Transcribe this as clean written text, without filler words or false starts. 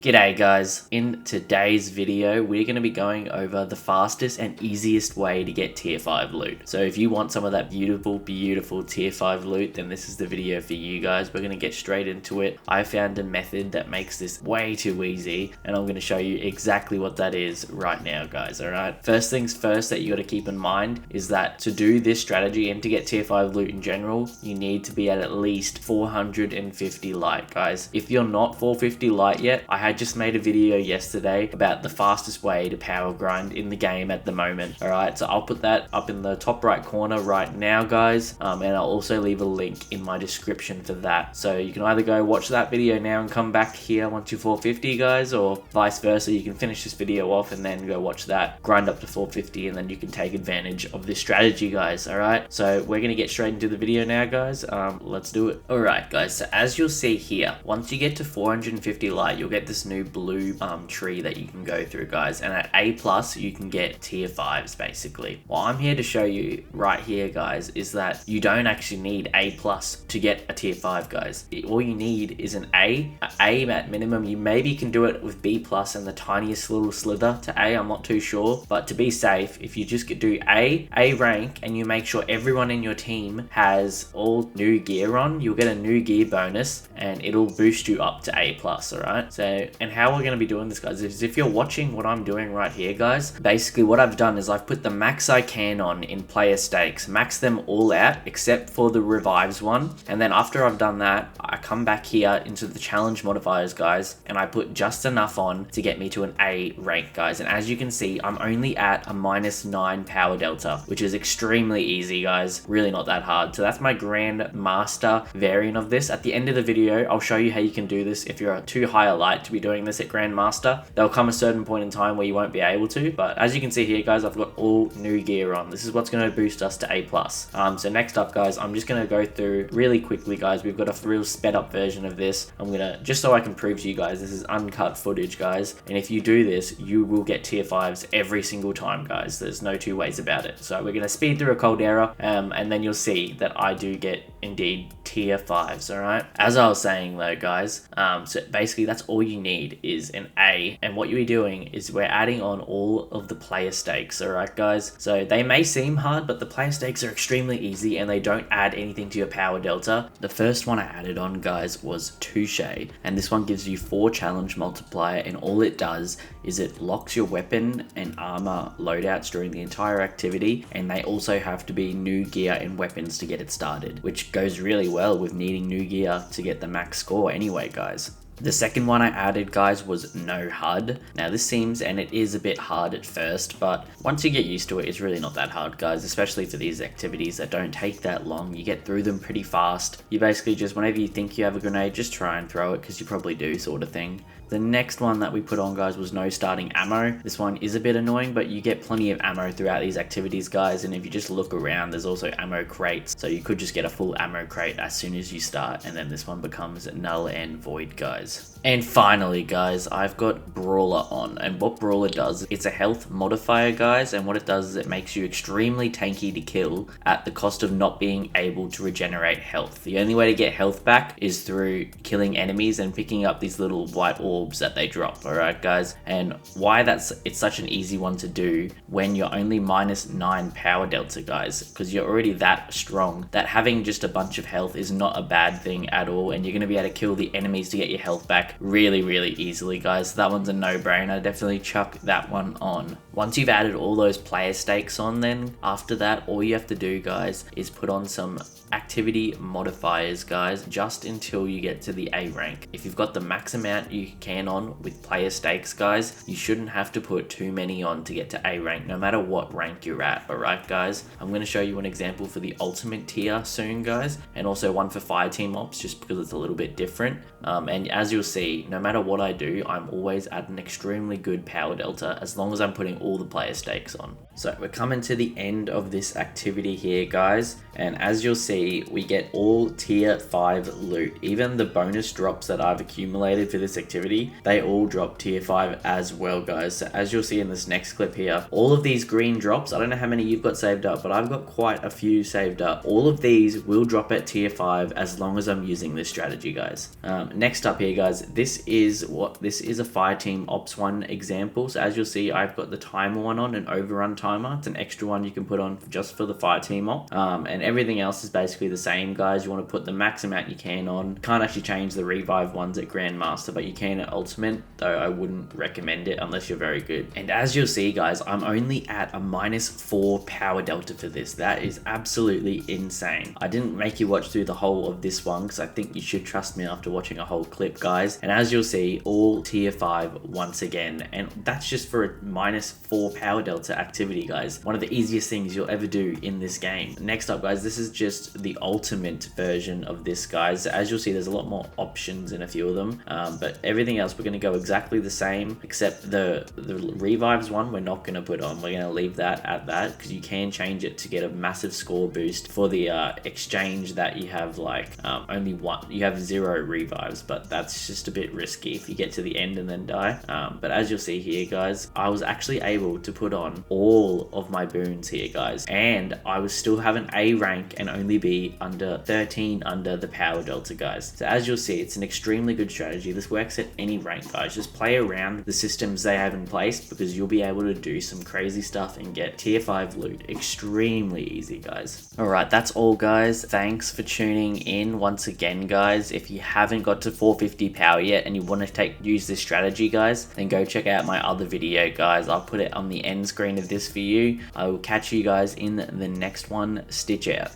G'day guys, in today's video we're going to be going over the fastest and easiest way to get tier 5 loot. So if you want some of that beautiful tier 5 loot, then this is the video for you guys. We're going to get straight into it. I found a method that makes this way too easy and I'm going to show you exactly what that is right now guys, alright? First things first that you got to keep in mind is that to do this strategy and to get tier 5 loot in general, you need to be at least 450 light guys. If you're not 450 light yet, I just made a video yesterday about the fastest way to power grind in the game at the moment. Alright, so I'll put that up in the top right corner right now guys, and I'll also leave a link in my description for that. So you can either go watch that video now and come back here once you're 450 guys, or vice versa. You can finish this video off and then go watch that, grind up to 450, and then you can take advantage of this strategy guys. Alright, so we're gonna get straight into the video now guys. Let's do it. Alright guys, so as you'll see here, once you get to 450 light, you'll get this new blue tree that you can go through guys, and at A+ you can get tier 5s basically. What I'm here to show you right here guys is that you don't actually need A+ to get a tier 5 guys. All you need is an A at minimum. You maybe can do it with B+ and the tiniest little slither to A, I'm not too sure, but to be safe, if you just do A rank and you make sure everyone in your team has all new gear on, you'll get a new gear bonus and it'll boost you up to A+, alright? So, and how we're going to be doing this guys is if you're watching what I'm doing right here guys, basically what I've done is I've put the max I can on in player stakes, max them all out except for the revives one, and then after I've done that I come back here into the challenge modifiers guys and I put just enough on to get me to an A rank guys, and as you can see I'm only at a -9 power delta, which is extremely easy guys, really not that hard. So that's my Grand Master variant of this. At the end of the video I'll show you how you can do this if you're too high a light to be doing this at Grandmaster. There'll come a certain point in time where you won't be able to, but as you can see here guys, I've got all new gear on. This is what's going to boost us to A+. So next up guys, I'm just going to go through really quickly guys. We've got a real sped up version of this. I'm gonna, just so I can prove to you guys, this is uncut footage guys, and if you do this you will get tier 5s every single time guys. There's no two ways about it. So we're going to speed through a Caldera, and then you'll see that I do get indeed tier 5s. alright, as I was saying though guys, so basically that's all you need is an A, and what you'll be doing is we're adding on all of the player stakes. Alright guys, so they may seem hard but the player stakes are extremely easy and they don't add anything to your power delta. The first one I added on guys was Touche, and this one gives you 4 challenge multiplier, and all it does is it locks your weapon and armor loadouts during the entire activity, and they also have to be new gear and weapons to get it started, which goes really well with needing new gear to get the max score anyway guys. The second one I added guys was No HUD. Now this seems, and it is a bit hard at first, but once you get used to it, it's really not that hard guys, especially for these activities that don't take that long. You get through them pretty fast. You basically just, whenever you think you have a grenade, just try and throw it because you probably do, sort of thing. The next one that we put on guys was No Starting Ammo. This one is a bit annoying, but you get plenty of ammo throughout these activities guys, and if you just look around there's also ammo crates, so you could just get a full ammo crate as soon as you start, and then this one becomes null and void guys. And finally guys, I've got Brawler on, and what Brawler does, it's a health modifier guys, and what it does is it makes you extremely tanky to kill at the cost of not being able to regenerate health. The only way to get health back is through killing enemies and picking up these little white orbs that they drop. Alright guys, and why it's such an easy one to do when you're only -9 power delta guys, because you're already that strong that having just a bunch of health is not a bad thing at all, and you're going to be able to kill the enemies to get your health back really easily guys. That one's a no-brainer, definitely chuck that one on. Once you've added all those player stakes on, then after that all you have to do guys is put on some activity modifiers guys, just until you get to the A rank. If you've got the max amount you can on with player stakes guys, you shouldn't have to put too many on to get to A rank, no matter what rank you're at. Alright guys, I'm going to show you an example for the ultimate tier soon guys, and also one for Fireteam Ops just because it's a little bit different, and as you'll see, no matter what I do, I'm always at an extremely good power delta as long as I'm putting all the player stakes on. So we're coming to the end of this activity here guys, and as you'll see we get all tier 5 loot. Even the bonus drops that I've accumulated for this activity, they all drop tier 5 as well guys. So as you'll see in this next clip here, all of these green drops, I don't know how many you've got saved up, but I've got quite a few saved up. All of these will drop at tier 5 as long as I'm using this strategy guys. Next up here guys, this is a fire team ops 1 example. So as you'll see, I've got the timer one on, an overrun timer. It's an extra one you can put on just for the fire team op. And everything else is basically the same, guys. You want to put the max amount you can on. Can't actually change the revive ones at Grandmaster, but you can at Ultimate, though I wouldn't recommend it unless you're very good. And as you'll see, guys, I'm only at a -4 power delta for this. That is absolutely insane. I didn't make you watch through the whole of this one because I think you should trust me after watching a whole clip, guys. And as you'll see, all tier 5 once again, and that's just for a -4 power delta activity, guys. One of the easiest things you'll ever do in this game. Next up, guys, this is just the ultimate version of this, guys. As you'll see, there's a lot more options in a few of them, but everything else we're going to go exactly the same, except the revives one we're not going to put on. We're going to leave that at that because you can change it to get a massive score boost for the exchange that you have, like only one, you have 0 revives, but that's just a bit risky if you get to the end and then die. But as you'll see here, guys, I was actually able to put on all of my boons here, guys, and I was still have an A rank and only be under 13 under the power delta, guys. So as you'll see, it's an extremely good strategy. This works at any rank, guys. Just play around the systems they have in place because you'll be able to do some crazy stuff and get tier 5 loot extremely easy, guys. All right, that's all, guys. Thanks for tuning in once again, guys. If you haven't got to 450 power yet and you want to use this strategy, guys, then go check out my other video, guys. I'll put it on the end screen of this for you. I will catch you guys in the next one. Stitch out.